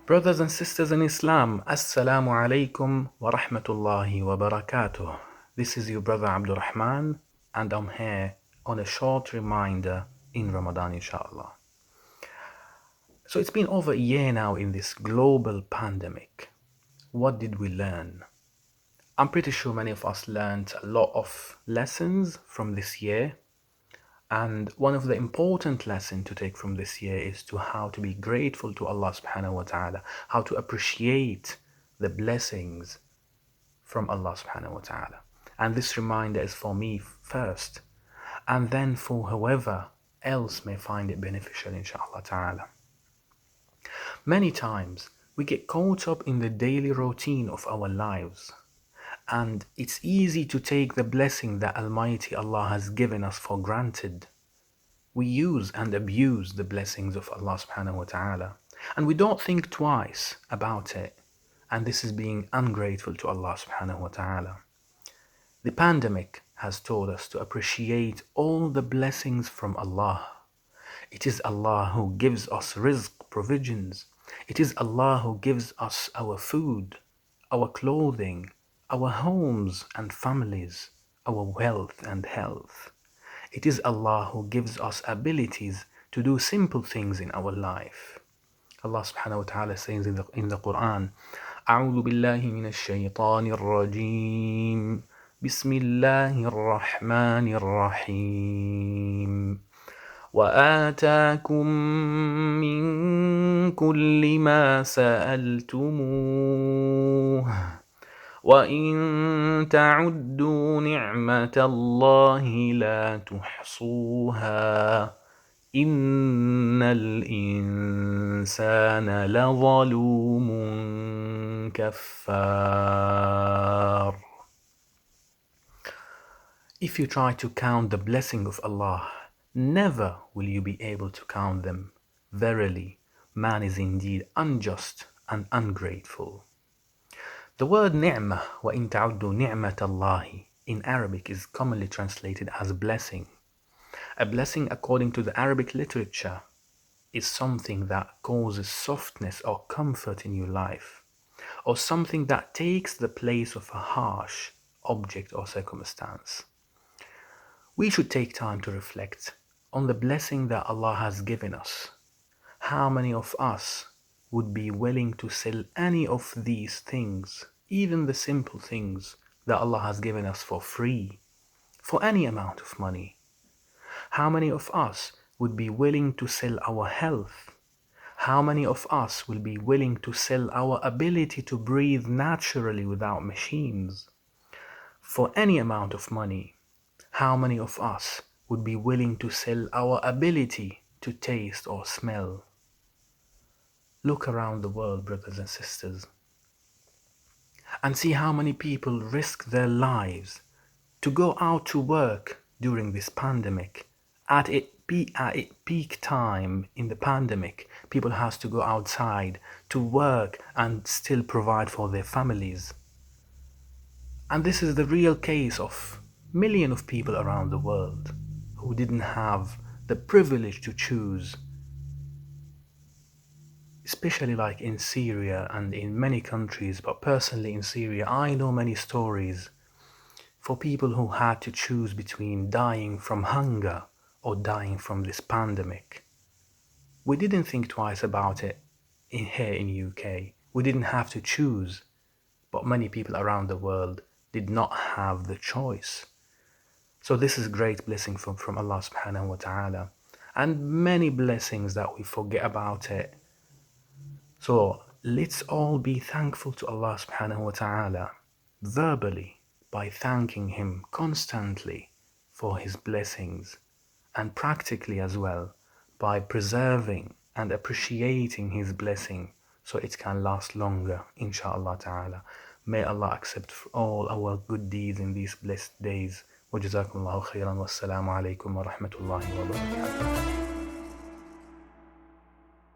Brothers and sisters in Islam, Assalamu alaikum wa rahmatullahi wa barakatuh. This is your brother Abdulrahman, and I'm here on a short reminder in Ramadan, inshallah. So it's been over a year now in this global pandemic. What did we learn? I'm pretty sure many of us learned a lot of lessons from this year. And one of the important lessons to take from this year is to how to be grateful to Allah subhanahu wa ta'ala, how to appreciate the blessings from Allah subhanahu wa ta'ala. And this reminder is for me first, and then for whoever else may find it beneficial, inshallah ta'ala. Many times we get caught up in the daily routine of our lives, and it's easy to take the blessing that Almighty Allah has given us for granted. We use and abuse the blessings of Allah subhanahu wa ta'ala, and we don't think twice about it, and this is being ungrateful to Allah subhanahu wa ta'ala. The pandemic has taught us to appreciate all the blessings from Allah. It is Allah who gives us rizq, provisions. It is Allah who gives us our food, our clothing, our homes and families, our wealth and health. It is Allah who gives us abilities to do simple things in our life. Allah subhanahu wa ta'ala says in the Quran, أعوذ بالله من الشيطان الرجيم بسم الله الرحمن الرحيم وآتاكم من كل ما سألتموه وَإِن تَعُدُّوا نِعْمَةَ اللَّهِ لَا تُحْصُوهَا إِنَّ الْإِنسَانَ لَظَلُومٌ كَفَّارٌ. If you try to count the blessing of Allah, never will you be able to count them. Verily, man is indeed unjust and ungrateful. The word ni'mah, وَإِن تَعُدُّوا نِعْمَةَ اللَّهِ, in Arabic is commonly translated as blessing. A blessing, according to the Arabic literature, is something that causes softness or comfort in your life, or something that takes the place of a harsh object or circumstance. We should take time to reflect on the blessing that Allah has given us. How many of us would be willing to sell any of these things, even the simple things that Allah has given us for free, for any amount of money? How many of us would be willing to sell our health? How many of us will be willing to sell our ability to breathe naturally without machines for any amount of money? How many of us would be willing to sell our ability to taste or smell? Look around the world, brothers and sisters, and see how many people risk their lives to go out to work during this pandemic. At its peak time in the pandemic, people have to go outside to work and still provide for their families. And this is the real case of millions of people around the world who didn't have the privilege to choose, especially like in Syria and in many countries, but personally in Syria, I know many stories for people who had to choose between dying from hunger or dying from this pandemic. We didn't think twice about it here in UK. We didn't have to choose, but many people around the world did not have the choice. So this is great blessing from Allah subhanahu wa ta'ala, and many blessings that we forget about it. So let's all be thankful to Allah subhanahu wa ta'ala verbally by thanking Him constantly for His blessings, and practically as well by preserving and appreciating His blessing so it can last longer, inshallah ta'ala. May Allah accept all our good deeds in these blessed days. وجزاكم الله خيرا والسلام عليكم ورحمة الله وبركاته.